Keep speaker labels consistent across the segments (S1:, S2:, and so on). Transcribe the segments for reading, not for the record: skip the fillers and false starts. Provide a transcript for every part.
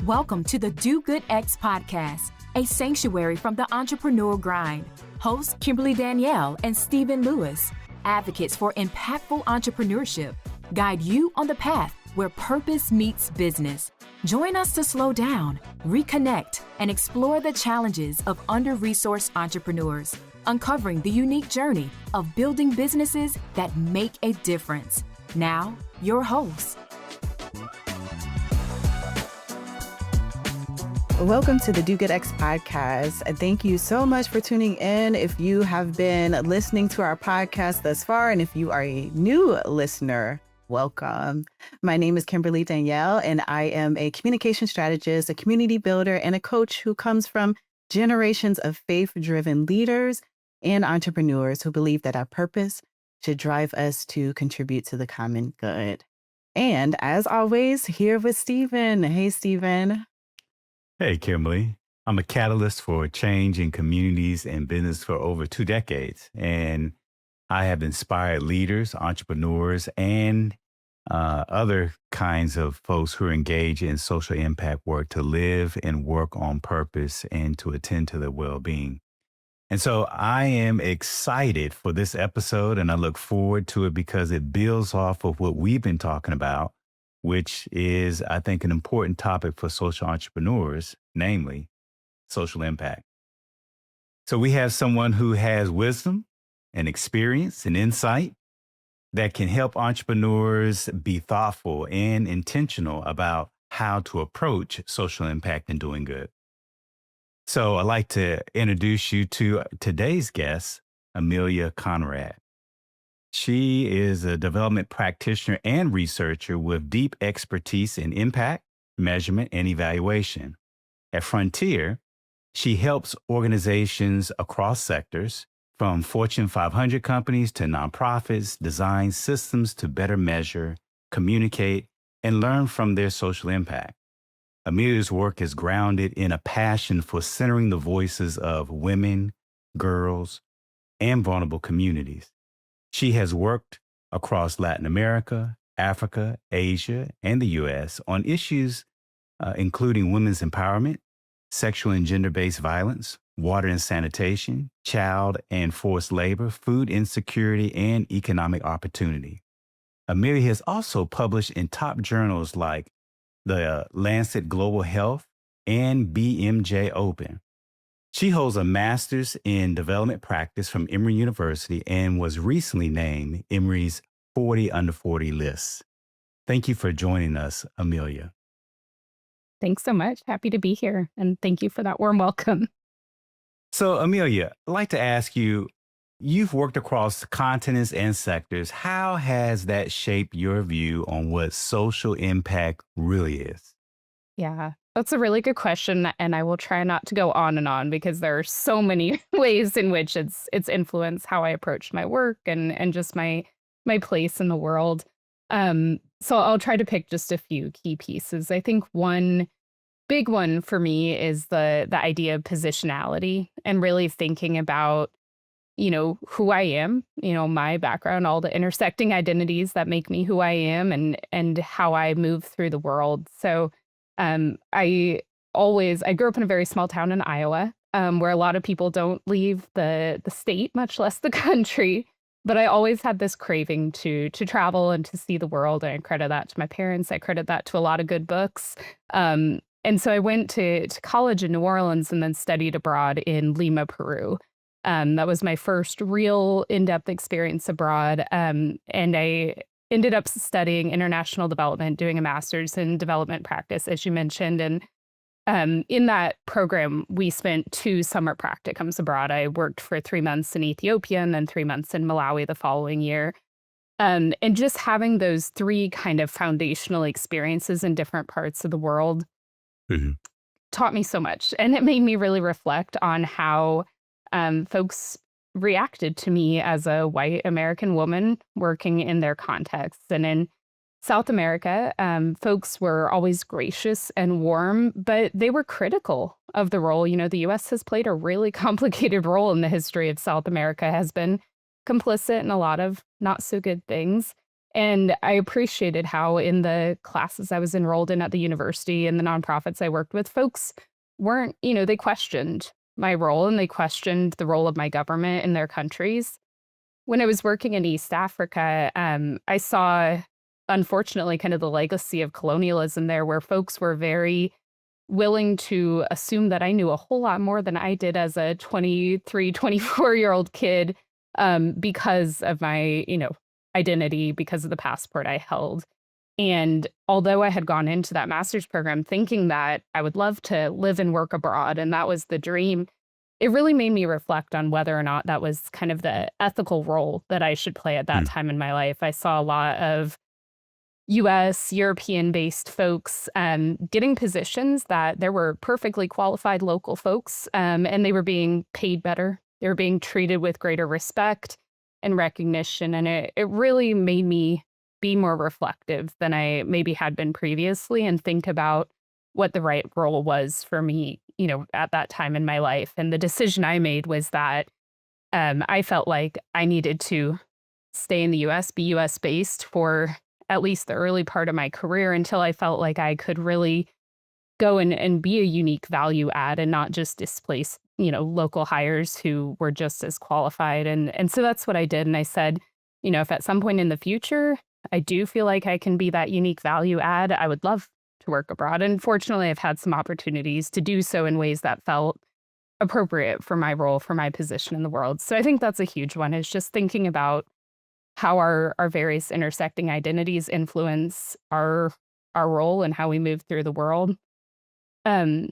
S1: Welcome to the Do Good X podcast, a sanctuary from the entrepreneurial grind. Hosts Kimberly, Danielle, and Stephen Lewis, advocates for impactful entrepreneurship, guide you on the path where purpose meets business. Join us to slow down, reconnect, and explore the challenges of under-resourced entrepreneurs, uncovering the unique journey of building businesses that make a difference. Now, your hosts.
S2: Welcome to the Do Good X podcast. Thank you so much for tuning in. If you have been listening to our podcast thus far, and if you are a new listener, welcome. My name is Kimberly Danielle, and I am a communication strategist, a community builder, and a coach who comes from generations of faith-driven leaders and entrepreneurs who believe that our purpose should drive us to contribute to the common good. And as always, here with Stephen. Hey, Stephen.
S3: Hey, Kimberly. I'm a catalyst for change in communities and business for over 2 decades. And I have inspired leaders, entrepreneurs, and other kinds of folks who are engaged in social impact work to live and work on purpose and to attend to their well-being. And so I am excited for this episode, and I look forward to it because it builds off of what we've been talking about, which is, I think, an important topic for social entrepreneurs, namely social impact. So we have someone who has wisdom and experience and insight that can help entrepreneurs be thoughtful and intentional about how to approach social impact and doing good. So I'd like to introduce you to today's guest, Amelia Conrad. She is a development practitioner and researcher with deep expertise in impact, measurement, and evaluation. At Frontier, she helps organizations across sectors, from Fortune 500 companies to nonprofits, design systems to better measure, communicate, and learn from their social impact. Amelia's work is grounded in a passion for centering the voices of women, girls, and vulnerable communities. She has worked across Latin America, Africa, Asia, and the U.S. on issues including women's empowerment, sexual and gender-based violence, water and sanitation, child and forced labor, food insecurity, and economic opportunity. Amelia has also published in top journals like the Lancet Global Health and BMJ Open. She holds a master's in development practice from Emory University and was recently named Emory's 40 Under 40 list. Thank you for joining us, Amelia.
S4: Thanks so much. Happy to be here. And thank you for that warm welcome.
S3: So, Amelia, I'd like to ask you, you've worked across continents and sectors. How has that shaped your view on what social impact really is?
S4: Yeah, that's a really good question. And I will try not to go on and on because there are so many ways in which it's influenced how I approach my work and just my place in the world. So I'll try to pick just a few key pieces. I think one big one for me is the idea of positionality and really thinking about, who I am, my background, all the intersecting identities that make me who I am and how I move through the world. So I grew up in a very small town in Iowa, where a lot of people don't leave the state, much less the country. But I always had this craving to travel and to see the world. And I credit that to my parents. I credit that to a lot of good books. And so I went to college in New Orleans and then studied abroad in Lima, Peru. That was my first real in-depth experience abroad. And I ended up studying international development, doing a master's in development practice, as you mentioned. And in that program, we spent 2 summer practicums abroad. I worked for 3 months in Ethiopia and then 3 months in Malawi the following year. And just having those 3 kind of foundational experiences in different parts of the world taught me so much. And it made me really reflect on how folks reacted to me as a white American woman working in their contexts. And in South America, folks were always gracious and warm, but they were critical of the role. The U.S. has played a really complicated role in the history of South America, has been complicit in a lot of not so good things. And I appreciated how in the classes I was enrolled in at the university and the nonprofits I worked with, folks weren't, they questioned my role and they questioned the role of my government in their countries. When I was working in East Africa, I saw, unfortunately, kind of the legacy of colonialism there, where folks were very willing to assume that I knew a whole lot more than I did as a 23, 24-year-old kid because of my, identity, because of the passport I held. And although I had gone into that master's program thinking that I would love to live and work abroad, and that was the dream, it really made me reflect on whether or not that was kind of the ethical role that I should play at that
S3: Mm.
S4: time in my life. I saw a lot of US, European-based folks getting positions that there were perfectly qualified local folks, and they were being paid better. They were being treated with greater respect and recognition, and it really made me be more reflective than I maybe had been previously and think about what the right role was for me, at that time in my life. And the decision I made was that I felt like I needed to stay in the US, be US based for at least the early part of my career until I felt like I could really go and be a unique value add and not just displace, local hires who were just as qualified. And so that's what I did. And I said, if at some point in the future I do feel like I can be that unique value add, I would love to work abroad. And fortunately, I've had some opportunities to do so in ways that felt appropriate for my role, for my position in the world. So I think that's a huge one, is just thinking about how our various intersecting identities influence our role and how we move through the world. Um,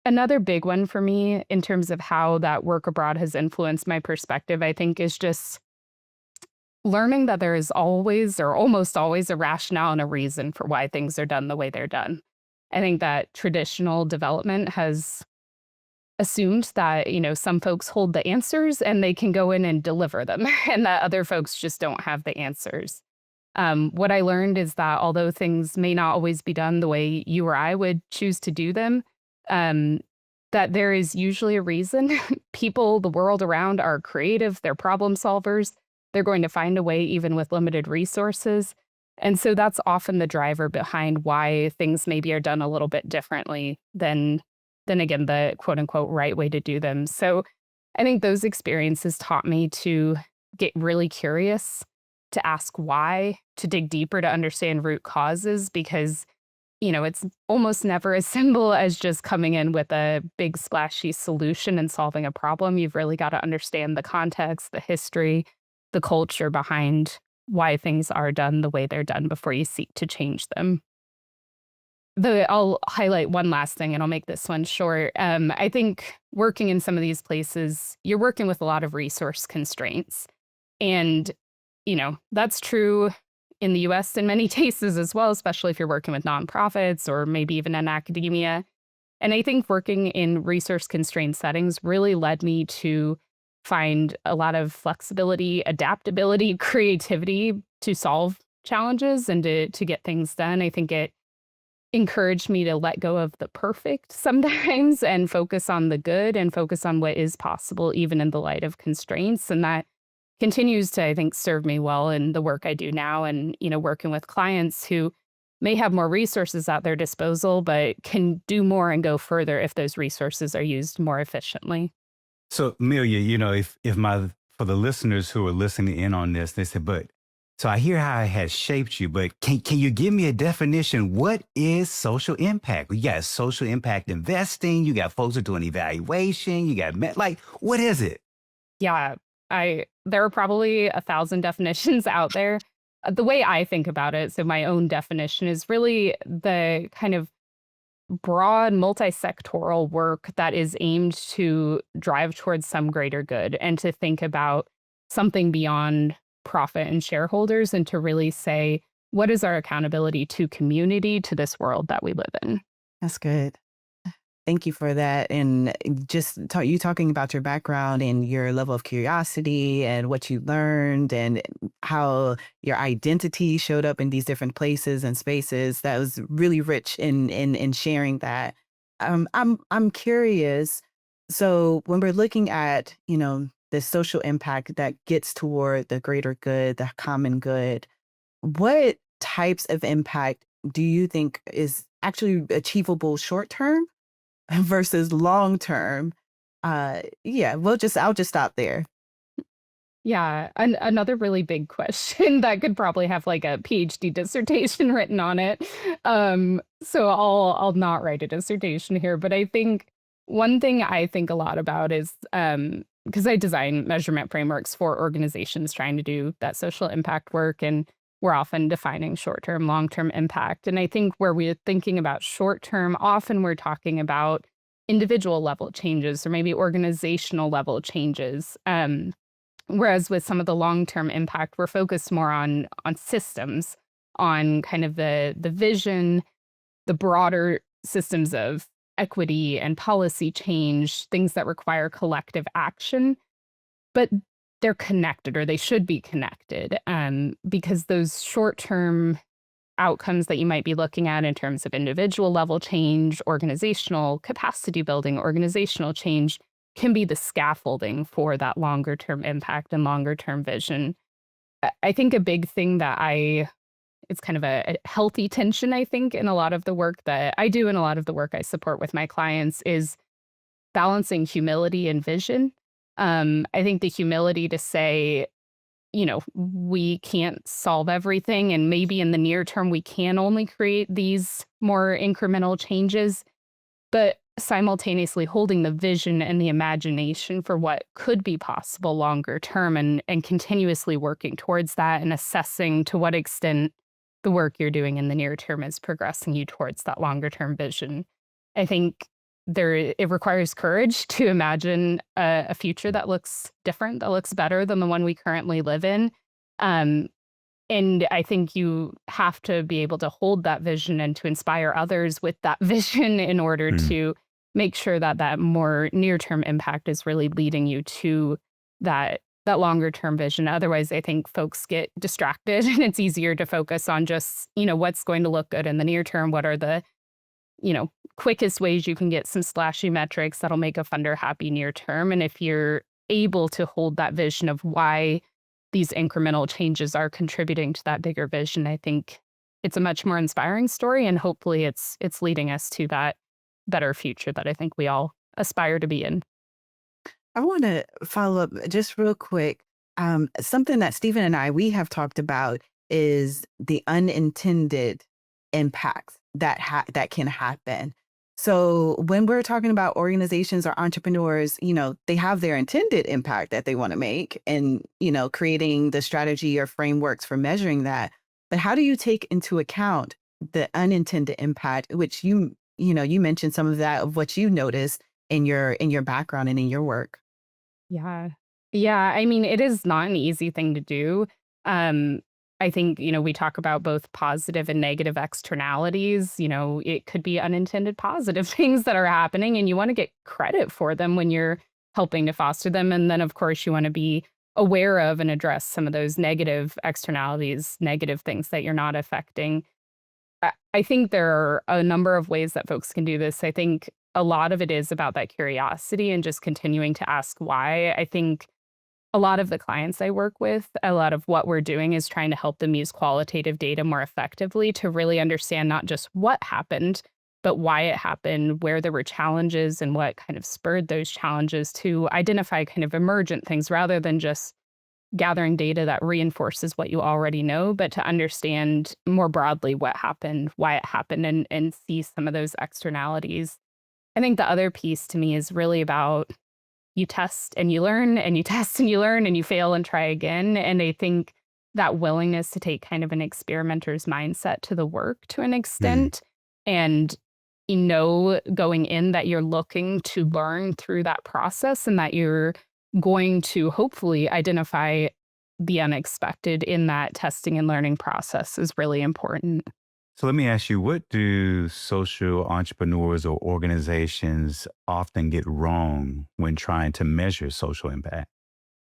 S4: Another big one for me in terms of how that work abroad has influenced my perspective, I think, is just learning that there is always or almost always a rationale and a reason for why things are done the way they're done. I think that traditional development has assumed that, some folks hold the answers and they can go in and deliver them, and that other folks just don't have the answers. What I learned is that although things may not always be done the way you or I would choose to do them, um, that there is usually a reason. People, the world around, are creative, they're problem solvers, they're going to find a way even with limited resources. And so that's often the driver behind why things maybe are done a little bit differently than again the quote unquote right way to do them. So I think those experiences taught me to get really curious, to ask why, to dig deeper to understand root causes, because, it's almost never as simple as just coming in with a big splashy solution and solving a problem. You've really got to understand the context, the history, the culture behind why things are done the way they're done before you seek to change them. I'll highlight one last thing and I'll make this one short. I think working in some of these places, you're working with a lot of resource constraints. And, that's true in the US in many cases as well, especially if you're working with nonprofits or maybe even in academia. And I think working in resource constrained settings really led me to find a lot of flexibility, adaptability, creativity to solve challenges and to get things done. I think it encouraged me to let go of the perfect sometimes and focus on the good and focus on what is possible, even in the light of constraints. And that continues to, I think, serve me well in the work I do now and, working with clients who may have more resources at their disposal, but can do more and go further if those resources are used more efficiently.
S3: So, Amelia, if for the listeners who are listening in on this, they said, but so I hear how it has shaped you, but can you give me a definition? What is social impact? You got social impact investing, you got folks who are doing evaluation, you got what is it?
S4: Yeah, there are probably 1,000 definitions out there. The way I think about it, so my own definition is really the kind of broad multi-sectoral work that is aimed to drive towards some greater good and to think about something beyond profit and shareholders and to really say, what is our accountability to community, to this world that we live in?
S2: That's good. Thank you for that. And just you talking about your background and your level of curiosity and what you learned and how your identity showed up in these different places and spaces. That was really rich in sharing that. I'm curious. So when we're looking at, the social impact that gets toward the greater good, the common good, what types of impact do you think is actually achievable short term versus long term? Yeah, I'll just stop there.
S4: Yeah, another really big question that could probably have like a PhD dissertation written on it. So I'll not write a dissertation here, but I think one thing I think a lot about is because I design measurement frameworks for organizations trying to do that social impact work, and we're often defining short-term, long-term impact. And I think where we're thinking about short-term, often we're talking about individual level changes or maybe organizational level changes. Whereas with some of the long-term impact, we're focused more on systems, on kind of the vision, the broader systems of equity and policy change, things that require collective action, but they're connected or they should be connected because those short-term outcomes that you might be looking at in terms of individual level change, organizational capacity building, organizational change can be the scaffolding for that longer term impact and longer term vision. I think a big thing that it's kind of a healthy tension, I think, in a lot of the work that I do and a lot of the work I support with my clients is balancing humility and vision. I think the humility to say, we can't solve everything. And maybe in the near term, we can only create these more incremental changes, but simultaneously holding the vision and the imagination for what could be possible longer term and continuously working towards that and assessing to what extent the work you're doing in the near term is progressing you towards that longer term vision. I think it requires courage to imagine a future that looks different, that looks better than the one we currently live in. Um, and I think you have to be able to hold that vision and to inspire others with that vision in order
S3: Mm.
S4: to make sure that that more near-term impact is really leading you to that longer-term vision. Otherwise, I think folks get distracted and it's easier to focus on just, what's going to look good in the near term. What are the, quickest ways you can get some splashy metrics that'll make a funder happy near term. And if you're able to hold that vision of why these incremental changes are contributing to that bigger vision, I think it's a much more inspiring story. And hopefully it's leading us to that better future that I think we all aspire to be in.
S2: I want to follow up just real quick. Something that Stephen and we have talked about is the unintended impacts that can happen. So when we're talking about organizations or entrepreneurs, they have their intended impact that they want to make and, creating the strategy or frameworks for measuring that. But how do you take into account the unintended impact, which you mentioned some of that of what you noticed in your background and in your work?
S4: Yeah. Yeah, I mean, it is not an easy thing to do. Um, I think, we talk about both positive and negative externalities. It could be unintended positive things that are happening, and you want to get credit for them when you're helping to foster them. And then, of course, you want to be aware of and address some of those negative externalities, negative things that you're not affecting. I think there are a number of ways that folks can do this. I think a lot of it is about that curiosity and just continuing to ask why. I think a lot of the clients I work with, a lot of what we're doing is trying to help them use qualitative data more effectively to really understand not just what happened, but why it happened, where there were challenges, and what kind of spurred those challenges to identify kind of emergent things rather than just gathering data that reinforces what you already know, but to understand more broadly what happened, why it happened, and see some of those externalities. I think the other piece to me is really about you test and you learn and you test and you learn and you fail and try again. And I think that willingness to take kind of an experimenter's mindset to the work to an
S3: Mm.
S4: extent and going in that you're looking to learn through that process and that you're going to hopefully identify the unexpected in that testing and learning process is really important.
S3: So let me ask you, what do social entrepreneurs or organizations often get wrong when trying to measure social impact?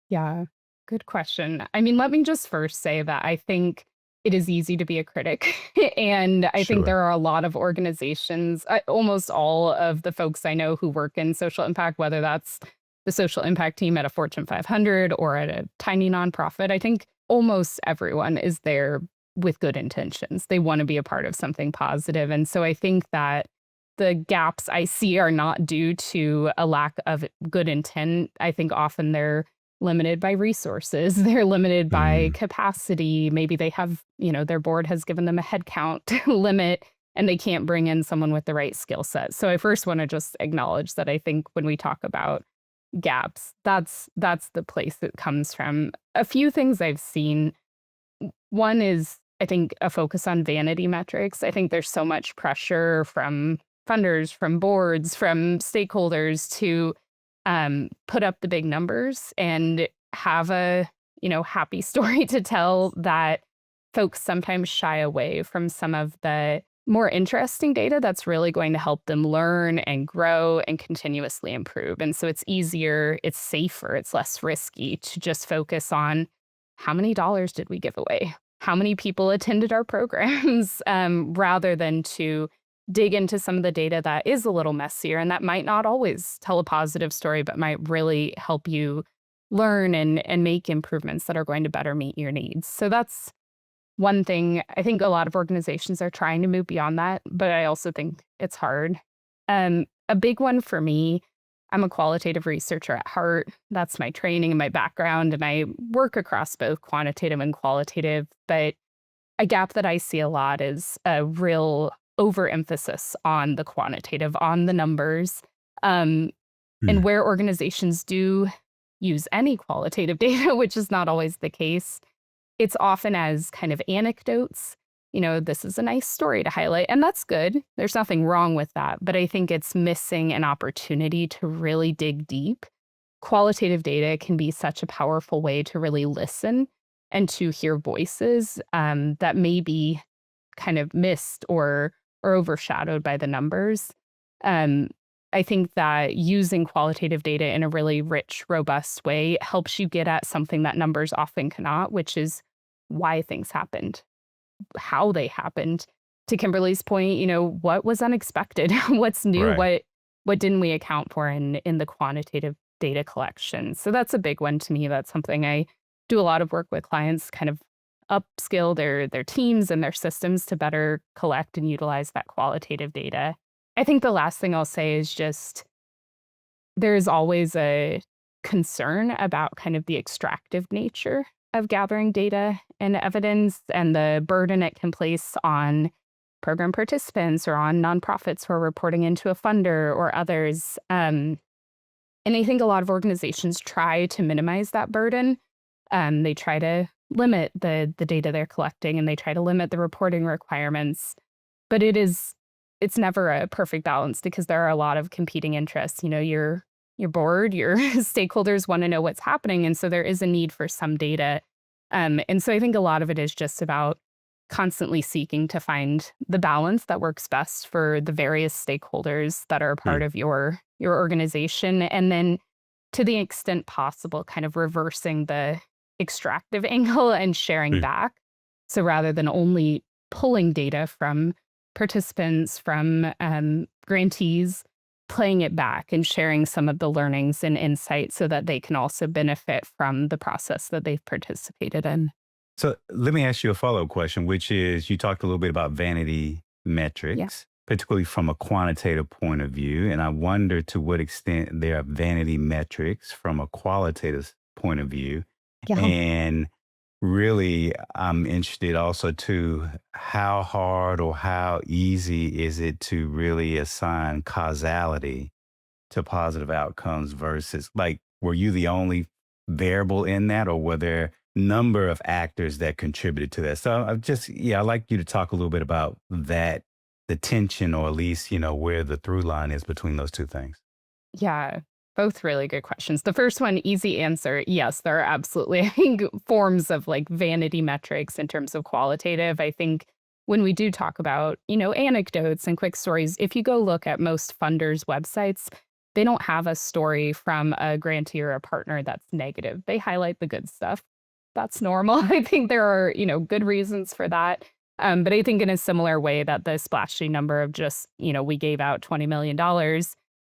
S4: Yeah, good question. I mean, let me just first say that I think it is easy to be a critic. And I think
S3: Sure.
S4: there are a lot of organizations, almost all of the folks I know who work in social impact, whether that's the social impact team at a Fortune 500 or at a tiny nonprofit, I think almost everyone is there with good intentions. They want to be a part of something positive. And so I think that the gaps I see are not due to a lack of good intent. I think often they're limited by resources. They're limited by
S3: Mm,
S4: capacity. Maybe they have, their board has given them a headcount limit and they can't bring in someone with the right skill set. So I first want to just acknowledge that I think when we talk about gaps, that's the place it comes from. A few things I've seen. One is, I think, a focus on vanity metrics. I think there's so much pressure from funders, from boards, from stakeholders to put up the big numbers and have a, happy story to tell, that folks sometimes shy away from some of the more interesting data that's really going to help them learn and grow and continuously improve. And so it's easier, it's safer, it's less risky to just focus on how many dollars did we give away? How many people attended our programs, rather than to dig into some of the data that is a little messier and that might not always tell a positive story, but might really help you learn and make improvements that are going to better meet your needs. So that's one thing. I think a lot of organizations are trying to move beyond that, but I also think it's hard. A big one for me, I'm a qualitative researcher at heart. That's my training and my background, and I work across both quantitative and qualitative. But a gap that I see a lot is a real overemphasis on the quantitative, on the numbers, and
S3: mm,
S4: where organizations do use any qualitative data, which is not always the case. It's often as kind of anecdotes. This is a nice story to highlight, and that's good. There's nothing wrong with that. But I think it's missing an opportunity to really dig deep. Qualitative data can be such a powerful way to really listen and to hear voices that may be kind of missed or overshadowed by the numbers. Um, I think that using qualitative data in a really rich, robust way helps you get at something that numbers often cannot, which is why things happened, how they happened. To Kimberly's point, what was unexpected? What's new?
S3: right.
S4: What didn't we account for in the quantitative data collection? So that's a big one to me. That's something I do a lot of work with clients, kind of upskill their teams and their systems to better collect and utilize that qualitative data. I think the last thing I'll say is just there's always a concern about kind of the extractive nature of gathering data and evidence and the burden it can place on program participants or on nonprofits who are reporting into a funder or others. And I think a lot of organizations try to minimize that burden. They try to limit the data they're collecting, and they try to limit the reporting requirements. But it's never a perfect balance because there are a lot of competing interests. Your board, your stakeholders want to know what's happening, and so there is a need for some data. And so I think a lot of it is just about constantly seeking to find the balance that works best for the various stakeholders that are a part
S3: Mm,
S4: of your organization, and then to the extent possible, kind of reversing the extractive angle and sharing
S3: mm.
S4: back. So rather than only pulling data from participants, from grantees, playing it back and sharing some of the learnings and insights so that they can also benefit from the process that they've participated in.
S3: So let me ask you a follow-up question, which is you talked a little bit about vanity
S4: Yeah.
S3: metrics, particularly from a quantitative point of view. And I wonder to what extent there are vanity metrics from a qualitative point of view.
S4: Yeah.
S3: And really, I'm interested also to how hard or how easy is it to really assign causality to positive outcomes versus like, were you the only variable in that, or were there number of actors that contributed to that? So I'd like you to talk a little bit about that, the tension, or at least, where the through line is between those two things.
S4: Yeah, both really good questions. The first one, easy answer. Yes, there are absolutely, I think, forms of like vanity metrics in terms of qualitative. I think when we do talk about, anecdotes and quick stories, if you go look at most funders' websites, they don't have a story from a grantee or a partner that's negative. They highlight the good stuff. That's normal. I think there are, good reasons for that. But I think in a similar way that the splashy number of just, we gave out $20 million,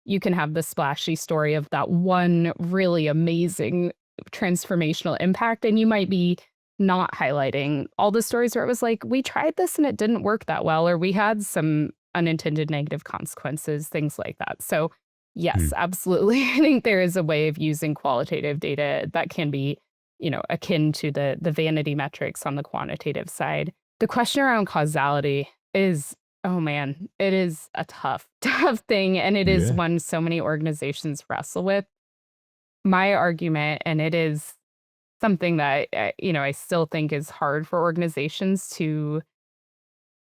S4: you can have the splashy story of that one really amazing transformational impact. And you might be not highlighting all the stories where it was like, we tried this and it didn't work that well, or we had some unintended negative consequences, things like that. So yes,
S3: Mm.
S4: absolutely. I think there is a way of using qualitative data that can be, akin to the vanity metrics on the quantitative side. The question around causality is, oh man, it is a tough, tough thing. And it is
S3: Yeah.
S4: one so many organizations wrestle with. My argument, and it is something that, I still think is hard for organizations to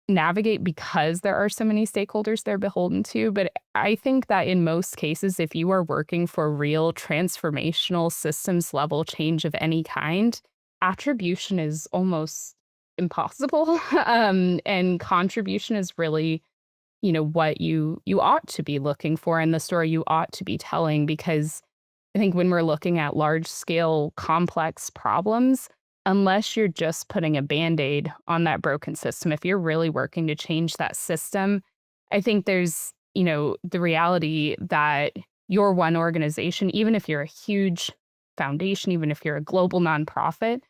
S4: navigate because there are so many stakeholders they're beholden to. But I think that in most cases, if you are working for real transformational systems level change of any kind, attribution is almost impossible. And contribution is really, what you ought to be looking for in the story you ought to be telling, because I think when we're looking at large scale, complex problems, unless you're just putting a band-aid on that broken system, if you're really working to change that system, I think there's, the reality that you're one organization, even if you're a huge foundation, even if you're a global nonprofit,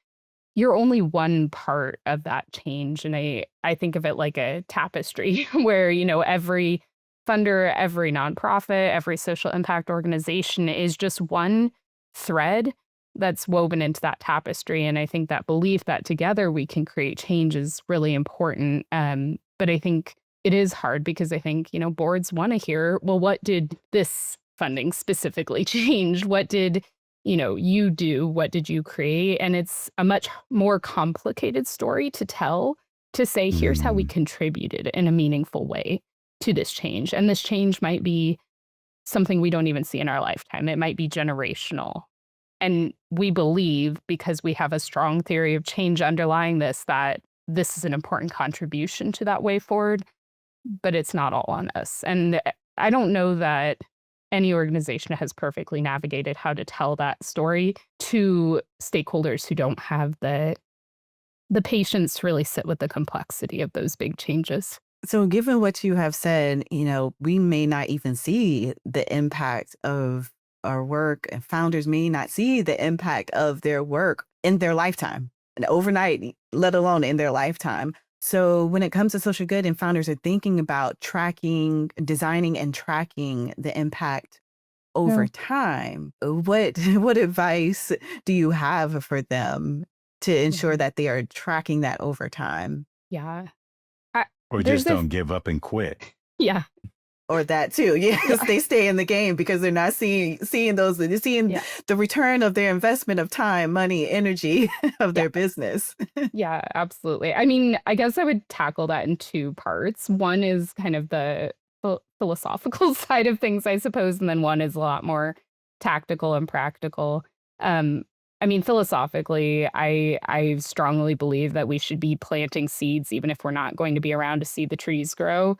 S4: you're only one part of that change. And I think of it like a tapestry where, every funder, every nonprofit, every social impact organization is just one thread that's woven into that tapestry. And I think that belief that together we can create change is really important. But I think it is hard because I think, boards want to hear, well, what did this funding specifically change? What did you do? What did you create? And it's a much more complicated story to tell, to say, here's how we
S3: Mm.
S4: contributed in a meaningful way to this change. And this change might be something we don't even see in our lifetime. It might be generational. And we believe, because we have a strong theory of change underlying this, that this is an important contribution to that way forward, but it's not all on us. And I don't know that any organization has perfectly navigated how to tell that story to stakeholders who don't have the patience to really sit with the complexity of those big changes.
S2: So, given what you have said, we may not even see the impact of our work, and founders may not see the impact of their work in their lifetime and overnight, let alone in their lifetime. So, when it comes to social good and founders are thinking about tracking, designing and tracking the impact over
S4: Yeah.
S2: time, what advice do you have for them to ensure
S4: Yeah.
S2: that they are tracking that over time?
S4: Yeah. I,
S3: Or
S4: there's
S3: just
S4: a,
S3: don't give up and quit.
S4: yeah,
S2: Or that too. Yes,
S4: yeah,
S2: they stay in the game because they're not seeing they're seeing
S4: yeah,
S2: the return of their investment of time, money, energy of
S4: yeah.
S2: their business.
S4: Yeah, absolutely. I mean, I guess I would tackle that in two parts. One is kind of the philosophical side of things, I suppose, and then one is a lot more tactical and practical. Um, I mean, philosophically, I strongly believe that we should be planting seeds, even if we're not going to be around to see the trees grow.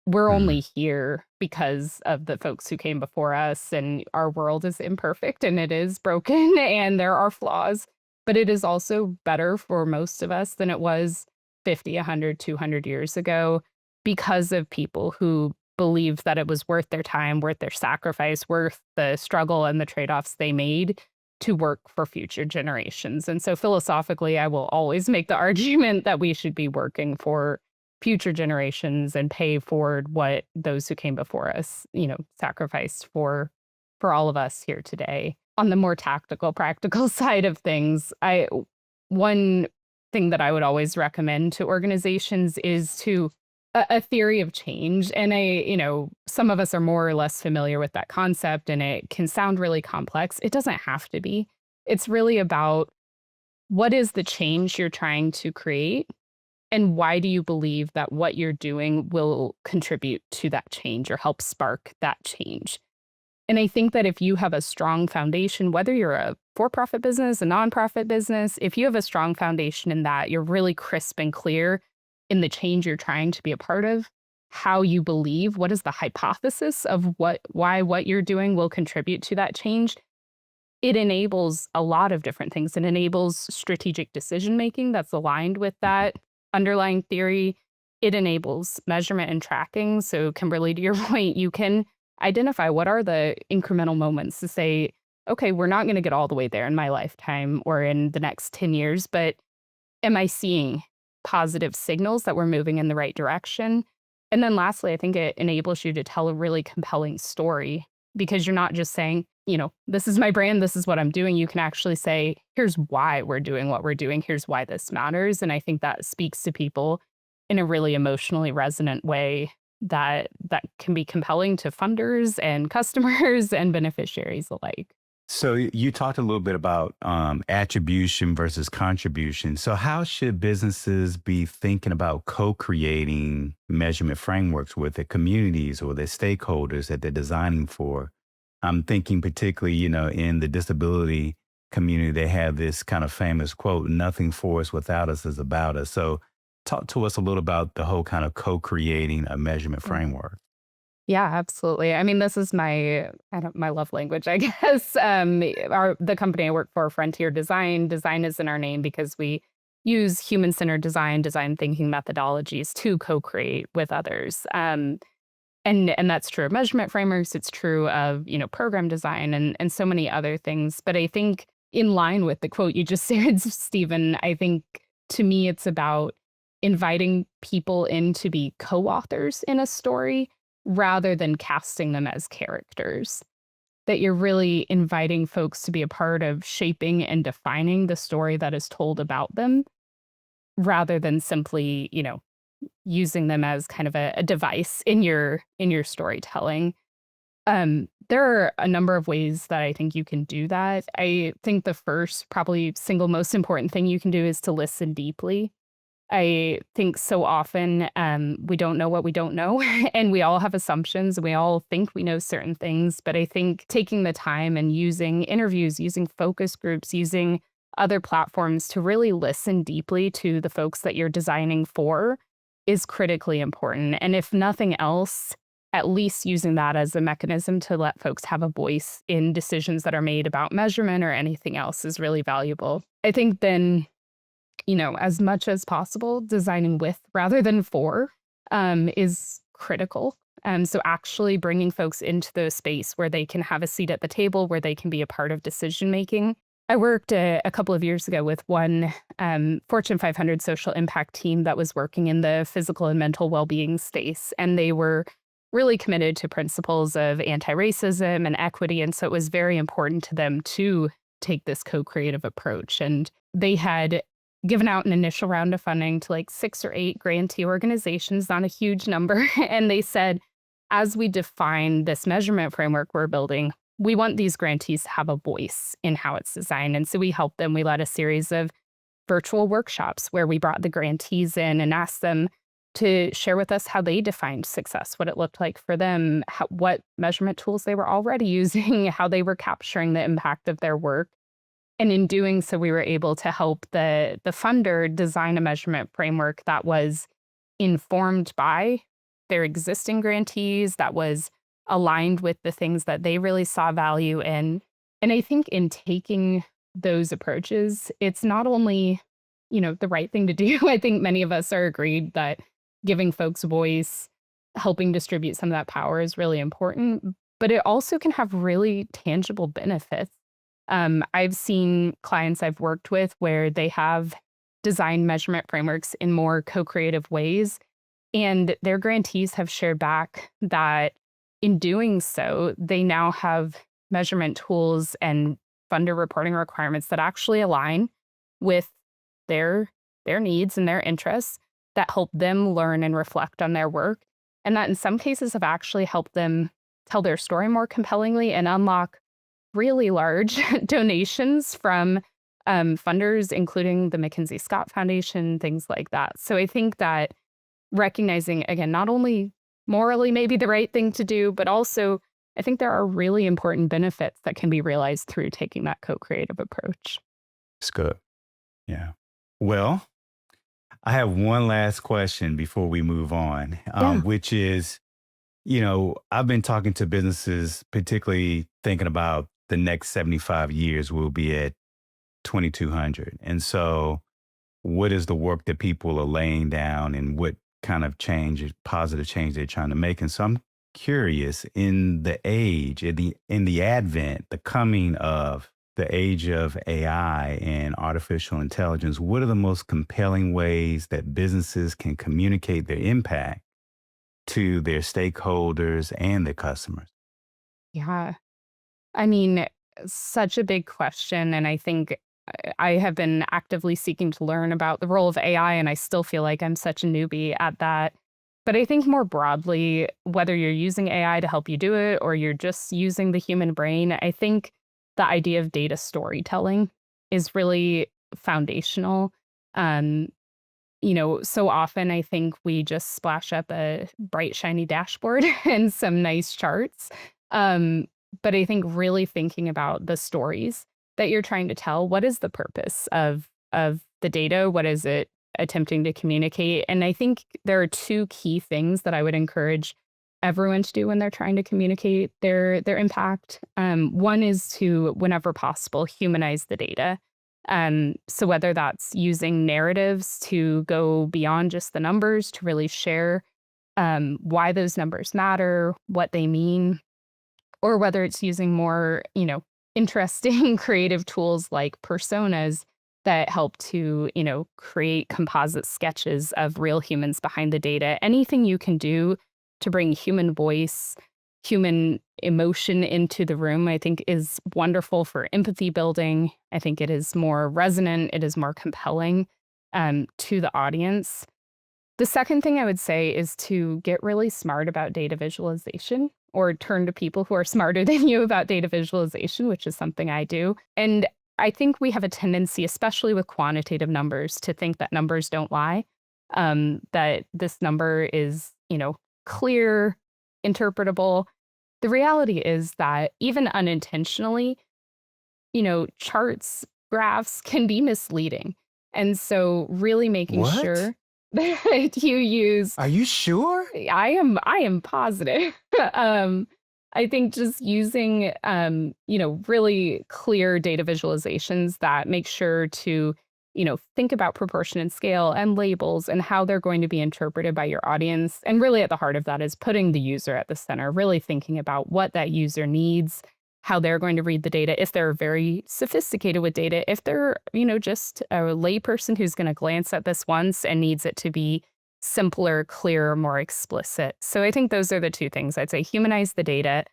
S4: We're only
S3: Mm.
S4: here because of the folks who came before us, and our world is imperfect and it is broken and there are flaws, but it is also better for most of us than it was 50, 100, 200 years ago, because of people who believed that it was worth their time, worth their sacrifice, worth the struggle and the trade-offs they made to work for future generations. And so philosophically, I will always make the argument that we should be working for future generations and pay forward what those who came before us, sacrificed for all of us here today. On the more tactical, practical side of things, I one thing that I would always recommend to organizations is to a theory of change. And some of us are more or less familiar with that concept, and it can sound really complex. It doesn't have to be. It's really about, what is the change you're trying to create? And why do you believe that what you're doing will contribute to that change or help spark that change? And I think that if you have a strong foundation, whether you're a for-profit business, a nonprofit business, if you have a strong foundation in that, you're really crisp and clear in the change you're trying to be a part of, how you believe, what is the hypothesis of why what you're doing will contribute to that change, it enables a lot of different things. It enables strategic decision making that's aligned with that underlying theory. It enables measurement and tracking. So, Kimberly, to your point, you can identify what are the incremental moments to say, okay, we're not going to get all the way there in my lifetime or in the next 10 years, but am I seeing positive signals that we're moving in the right direction? And then lastly, I think it enables you to tell a really compelling story because you're not just saying, this is my brand, this is what I'm doing. You can actually say, here's why we're doing what we're doing, here's why this matters. And I think that speaks to people in a really emotionally resonant way that can be compelling to funders and customers and beneficiaries alike.
S3: So you talked a little bit about attribution versus contribution. So how should businesses be thinking about co-creating measurement frameworks with their communities or their stakeholders that they're designing for? I'm thinking particularly, in the disability community, they have this kind of famous quote, "Nothing for us without us is about us." So talk to us a little about the whole kind of co-creating a measurement framework.
S4: Yeah, absolutely. I mean, this is my love language, I guess. The company I work for, Frontier Design. Design is in our name because we use human-centered design thinking methodologies to co-create with others. And that's true of measurement frameworks. It's true of program design and so many other things. But I think in line with the quote you just said, Stephen, I think to me it's about inviting people in to be co-authors in a story rather than casting them as characters. That you're really inviting folks to be a part of shaping and defining the story that is told about them rather than simply, using them as kind of a device in your storytelling. There are a number of ways that I think you can do that. I think the first, probably single most important thing you can do is to listen deeply. I think so often we don't know what we don't know, and we all have assumptions. We all think we know certain things, but I think taking the time and using interviews, using focus groups, using other platforms to really listen deeply to the folks that you're designing for is critically important. And if nothing else, at least using that as a mechanism to let folks have a voice in decisions that are made about measurement or anything else is really valuable. I think then as much as possible, designing with rather than for is critical. So actually bringing folks into the space where they can have a seat at the table, where they can be a part of decision making. I worked a couple of years ago with one Fortune 500 social impact team that was working in the physical and mental well-being space, and they were really committed to principles of anti-racism and equity, and so it was very important to them to take this co-creative approach. And they had given out an initial round of funding to like 6 or 8 grantee organizations, not a huge number. And they said, as we define this measurement framework we're building, we want these grantees to have a voice in how it's designed. And so we helped them. We led a series of virtual workshops where we brought the grantees in and asked them to share with us how they defined success, what it looked like for them, what measurement tools they were already using, how they were capturing the impact of their work. And in doing so, we were able to help the funder design a measurement framework that was informed by their existing grantees, that was aligned with the things that they really saw value in. And I think in taking those approaches, it's not only, the right thing to do. I think many of us are agreed that giving folks voice, helping distribute some of that power is really important, but it also can have really tangible benefits. I've seen clients I've worked with where they have designed measurement frameworks in more co-creative ways, and their grantees have shared back that in doing so, they now have measurement tools and funder reporting requirements that actually align with their needs and their interests, that help them learn and reflect on their work, and that in some cases have actually helped them tell their story more compellingly and unlock really large donations from funders, including the Mackenzie Scott Foundation, things like that. So I think that recognizing, again, not only morally maybe the right thing to do, but also I think there are really important benefits that can be realized through taking that co-creative approach.
S3: It's good. Yeah. Well, I have one last question before we move on, which is, I've been talking to businesses, particularly thinking about the next 75 years will be at 2200. And so what is the work that people are laying down and what kind of positive change they're trying to make? And so I'm curious, in the age, in the advent, the coming of the age of AI and artificial intelligence, what are the most compelling ways that businesses can communicate their impact to their stakeholders and their customers?
S4: Yeah. I mean, such a big question. And I think I have been actively seeking to learn about the role of AI, and I still feel like I'm such a newbie at that. But I think more broadly, whether you're using AI to help you do it or you're just using the human brain, I think the idea of data storytelling is really foundational. Um, so often I think we just splash up a bright, shiny dashboard and some nice charts. Um, but I think really thinking about the stories that you're trying to tell, what is the purpose of the data? What is it attempting to communicate? And I think there are two key things that I would encourage everyone to do when they're trying to communicate their impact. One is to, whenever possible, humanize the data. So whether that's using narratives to go beyond just the numbers to really share why those numbers matter, what they mean, or whether it's using more, interesting creative tools like personas that help to, create composite sketches of real humans behind the data. Anything you can do to bring human voice, human emotion into the room, I think is wonderful for empathy building. I think it is more resonant, it is more compelling to the audience. The second thing I would say is to get really smart about data visualization or turn to people who are smarter than you about data visualization, which is something I do. And I think we have a tendency, especially with quantitative numbers, to think that numbers don't lie, that this number is, clear, interpretable. The reality is that even unintentionally, charts, graphs can be misleading. And so really making
S3: What?
S4: sure that you use
S3: Are you sure?
S4: I am positive. um I think just using really clear data visualizations that make sure to think about proportion and scale and labels and how they're going to be interpreted by your audience. And really at the heart of that is putting the user at the center, really thinking about what that user needs, how they're going to read the data, if they're very sophisticated with data, if they're, just a layperson who's going to glance at this once and needs it to be simpler, clearer, more explicit. So I think those are the two things. I'd say humanize the data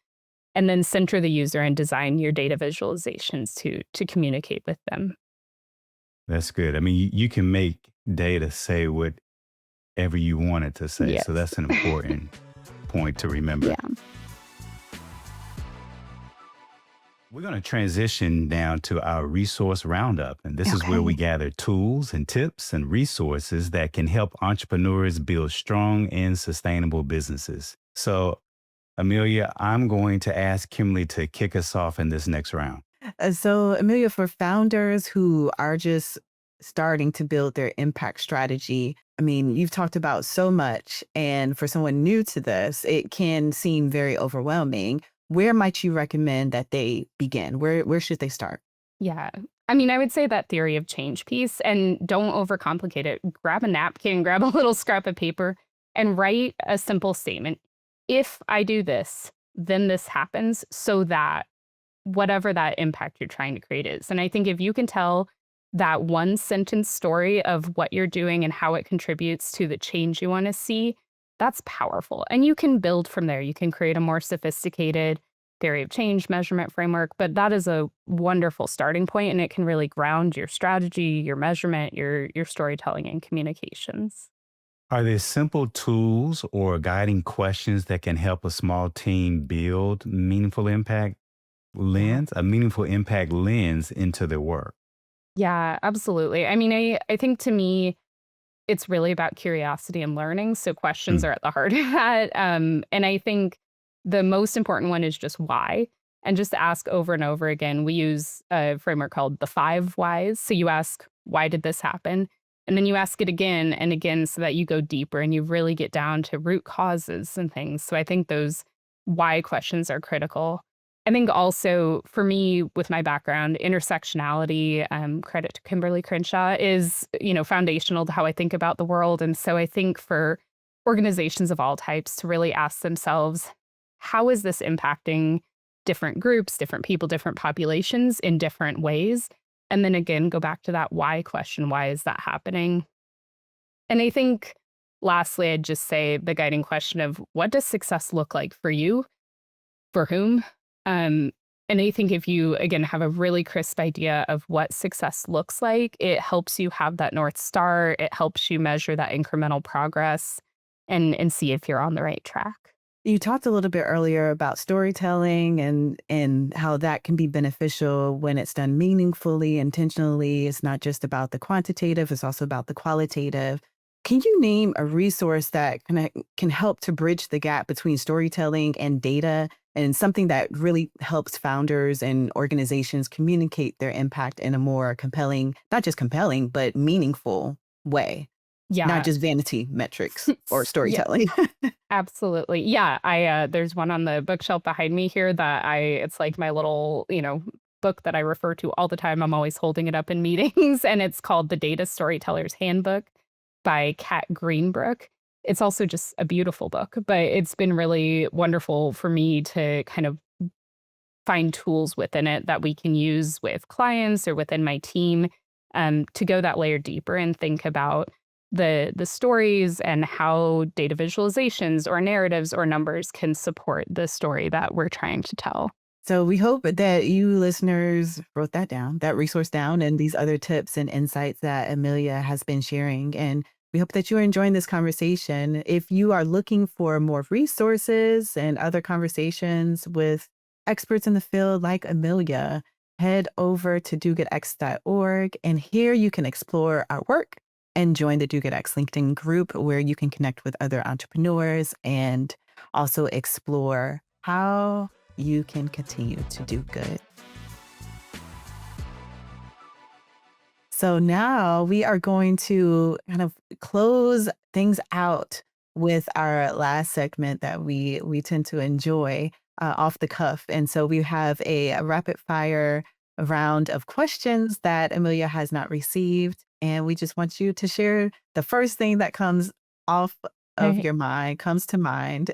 S4: and then center the user and design your data visualizations to communicate with them.
S3: That's good. I mean, you can make data say whatever you want it to say. So
S4: Yes.
S3: that's an important point to remember.
S4: Yeah.
S3: We're going to transition down to our resource roundup. And this is where we
S2: Okay.
S3: gather tools and tips and resources that can help entrepreneurs build strong and sustainable businesses. So, Amelia, I'm going to ask Kimberly to kick us off in this next round.
S2: So, Amelia, for founders who are just starting to build their impact strategy, I mean, you've talked about so much. And for someone new to this, it can seem very overwhelming. Where might you recommend that they begin? Where should they start?
S4: Yeah. I mean, I would say that theory of change piece, and don't overcomplicate it. Grab a napkin, grab a little scrap of paper, and write a simple statement. If I do this, then this happens, so that whatever that impact you're trying to create is. And I think if you can tell that one sentence story of what you're doing and how it contributes to the change you want to see, that's powerful. And you can build from there. You can create a more sophisticated theory of change measurement framework, but that is a wonderful starting point, and it can really ground your strategy, your measurement, your storytelling and communications.
S3: Are there simple tools or guiding questions that can help a small team build
S4: Yeah.
S3: a meaningful impact lens into their work?
S4: Yeah, absolutely. I mean, I think to me, it's really about curiosity and learning. So questions
S3: Mm.
S4: are at the heart of that. And I think the most important one is just why, and just ask over and over again. We use a framework called the 5 whys. So you ask, why did this happen? And then you ask it again and again so that you go deeper and you really get down to root causes and things. So I think those why questions are critical. I think also for me, with my background, intersectionality, credit to Kimberly Crenshaw, is foundational to how I think about the world. And so I think for organizations of all types to really ask themselves, how is this impacting different groups, different people, different populations in different ways. And then again, go back to that why question. Why is that happening? And I think lastly, I'd just say the guiding question of what does success look like for you? For whom? Um, and I think if you, again, have a really crisp idea of what success looks like, it helps you have that North Star. It helps you measure that incremental progress and see if you're on the right track.
S2: You talked a little bit earlier about storytelling and how that can be beneficial when it's done meaningfully, intentionally. It's not just about the quantitative, it's also about the qualitative. Can you name a resource that can help to bridge the gap between storytelling and data and something that really helps founders and organizations communicate their impact in a more compelling, not just compelling, but meaningful way, not
S4: Yeah.
S2: just vanity metrics or
S4: Yeah,
S2: storytelling?
S4: absolutely. Yeah, there's one on the bookshelf behind me here that it's like my little, book that I refer to all the time. I'm always holding it up in meetings and it's called The Data Storyteller's Handbook by Kat Greenbrook. It's also just a beautiful book, but it's been really wonderful for me to kind of find tools within it that we can use with clients or within my team, to go that layer deeper and think about the stories and how data visualizations or narratives or numbers can support the story that we're trying to tell.
S2: So we hope that you listeners wrote that down, that resource down, and these other tips and insights that Amelia has been sharing. And we hope that you're enjoying this conversation. If you are looking for more resources and other conversations with experts in the field like Amelia, head over to dogoodx.org. And here you can explore our work and join the Do Good X LinkedIn group where you can connect with other entrepreneurs and also explore how you can continue to do good. So now we are going to kind of close things out with our last segment that we tend to enjoy off the cuff. And so we have a rapid fire round of questions that Amelia has not received. And we just want you to share the first thing that comes off of
S4: Right.
S2: your mind, comes to mind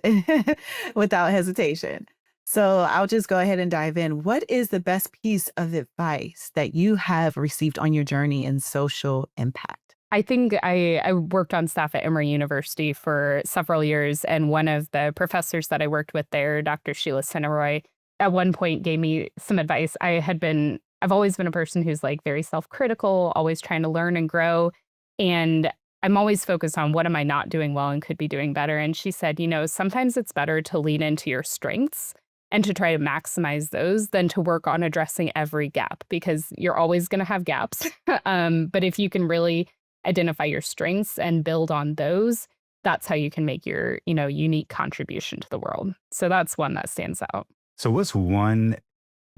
S2: without hesitation. So I'll just go ahead and dive in. What is the best piece of advice that you have received on your journey in social impact?
S4: I think I worked on staff at Emory University for several years, and one of the professors that I worked with there, Dr. Sheila Cineroy, at one point gave me some advice. I've always been a person who's like very self-critical, always trying to learn and grow, and I'm always focused on what am I not doing well and could be doing better. And she said, sometimes it's better to lean into your strengths and to try to maximize those than to work on addressing every gap because you're always going to have gaps. But if you can really identify your strengths and build on those, that's how you can make your, unique contribution to the world. So that's one that stands out.
S3: So, what's one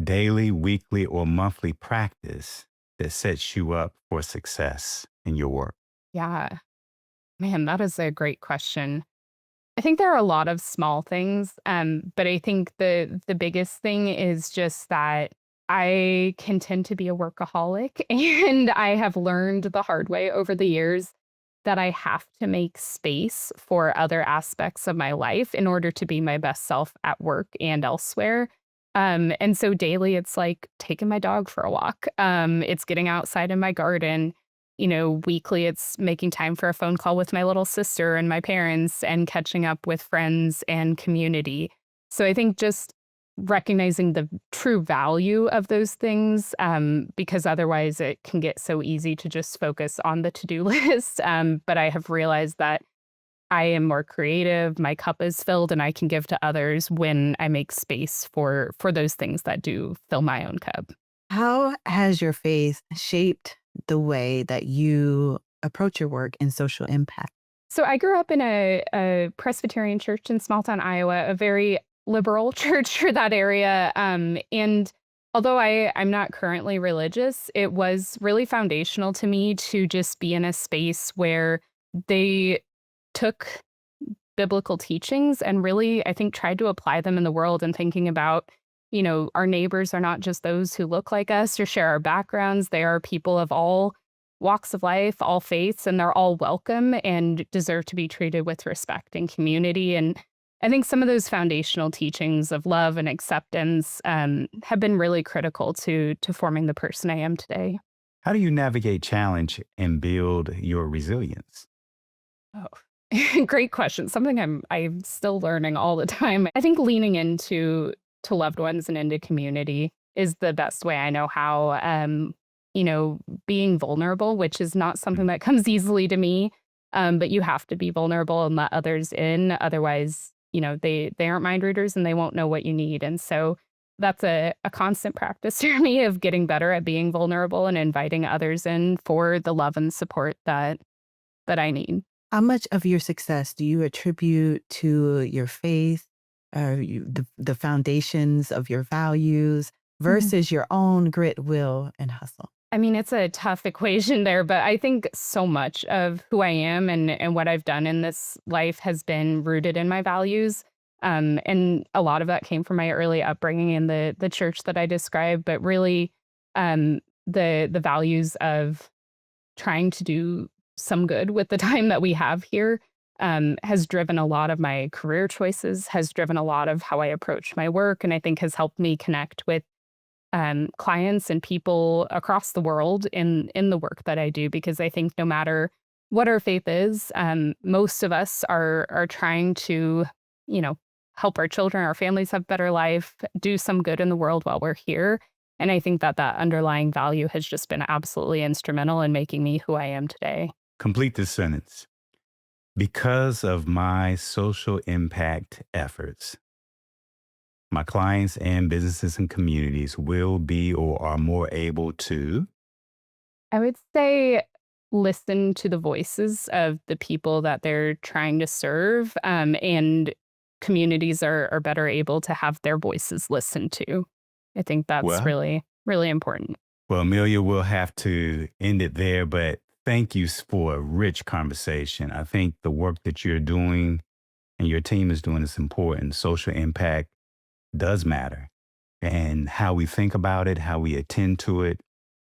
S3: daily, weekly, or monthly practice that sets you up for success in your work?
S4: Yeah, man, that is a great question. I think there are a lot of small things, but I think the biggest thing is just that I can tend to be a workaholic, and I have learned the hard way over the years that I have to make space for other aspects of my life in order to be my best self at work and elsewhere. And so daily, it's like taking my dog for a walk. It's getting outside in my garden. Weekly, it's making time for a phone call with my little sister and my parents and catching up with friends and community. So I think just recognizing the true value of those things, because otherwise it can get so easy to just focus on the to-do list. But I have realized that I am more creative, my cup is filled, and I can give to others when I make space for those things that do fill my own cup.
S2: How has your faith shaped the way that you approach your work in social impact?
S4: So I grew up in a Presbyterian church in small town Iowa, a very liberal church for that area. And although I'm not currently religious, it was really foundational to me to just be in a space where they took biblical teachings and really, I think, tried to apply them in the world and thinking about, our neighbors are not just those who look like us or share our backgrounds. They are people of all walks of life, all faiths, and they're all welcome and deserve to be treated with respect and community. And I think some of those foundational teachings of love and acceptance have been really critical to forming the person I am today.
S3: How do you navigate challenge and build your resilience?
S4: Oh, great question. Something I'm still learning all the time. I think leaning into loved ones and into community is the best way I know how. Being vulnerable, which is not something that comes easily to me, but you have to be vulnerable and let others in. Otherwise, they aren't mind readers and they won't know what you need. And so that's a constant practice for me of getting better at being vulnerable and inviting others in for the love and support that I need.
S2: How much of your success do you attribute to your faith, the foundations of your values
S4: Mhm.
S2: versus your own grit, will, and hustle?
S4: I mean, it's a tough equation there, but I think so much of who I am and what I've done in this life has been rooted in my values. And a lot of that came from my early upbringing in the church that I described, but really the values of trying to do some good with the time that we have here has driven a lot of my career choices, has driven a lot of how I approach my work, and I think has helped me connect with clients and people across the world in the work that I do. Because I think no matter what our faith is, most of us are trying to, you know, help our children, our families have better life, do some good in the world while we're here. And I think that underlying value has just been absolutely instrumental in making me who I am today.
S3: Complete this sentence. Because of my social impact efforts, my clients and businesses and communities will be or are more able to.
S4: I would say listen to the voices of the people that they're trying to serve, and communities are better able to have their voices listened to. I think that's
S3: Well,
S4: really, really important.
S3: well, Amelia, we'll have to end it there, but thank you for a rich conversation. I think the work that you're doing and your team is doing is important. Social impact does matter. And how we think about it, how we attend to it,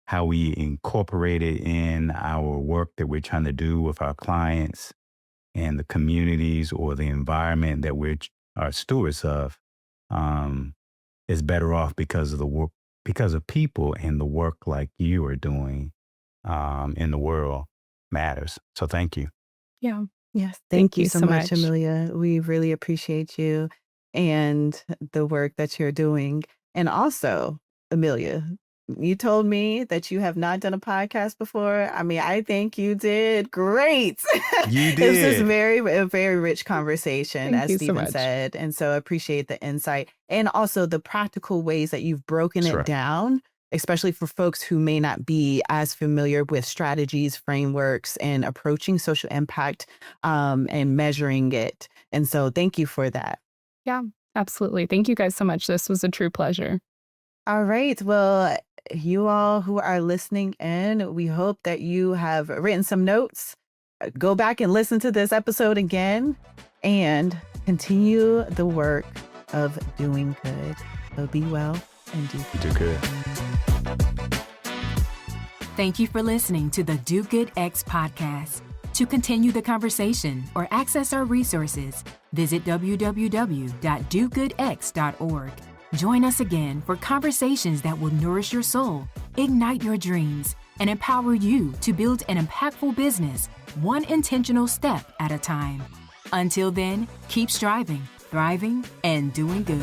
S3: how we incorporate it in our work that we're trying to do with our clients and the communities or the environment that are stewards of, um, is better off because of the work, because of people and the work like you are doing in the world matters. So thank you.
S4: Yeah.
S2: Yes. Thank
S4: Thank
S2: you
S4: you
S2: so
S4: so
S2: much,
S4: much.
S2: Amelia. We really appreciate you and the work that you're doing. And also, Amelia, you told me that you have not done a podcast before. I mean, I think you did great.
S3: You
S2: It was just
S3: did.
S2: a very rich conversation,
S4: Thank
S2: as
S4: you so
S2: Stephen
S4: much.
S2: said. And so I appreciate the insight and also the practical ways that you've broken
S3: That's
S2: it
S3: right.
S2: down, especially for folks who may not be as familiar with strategies, frameworks, and approaching social impact and measuring it. And so thank you for that.
S4: Yeah, absolutely. Thank you guys so much. This was a true pleasure.
S2: All right. Well, you all who are listening in, we hope that you have written some notes. Go back and listen to this episode again and continue the work of doing good. So be well and do
S3: You do good.
S1: Thank you for listening to the Do Good X podcast. To continue the conversation or access our resources, visit www.dogoodx.org. Join us again for conversations that will nourish your soul, ignite your dreams, and empower you to build an impactful business, one intentional step at a time. Until then, keep striving, thriving, and doing good.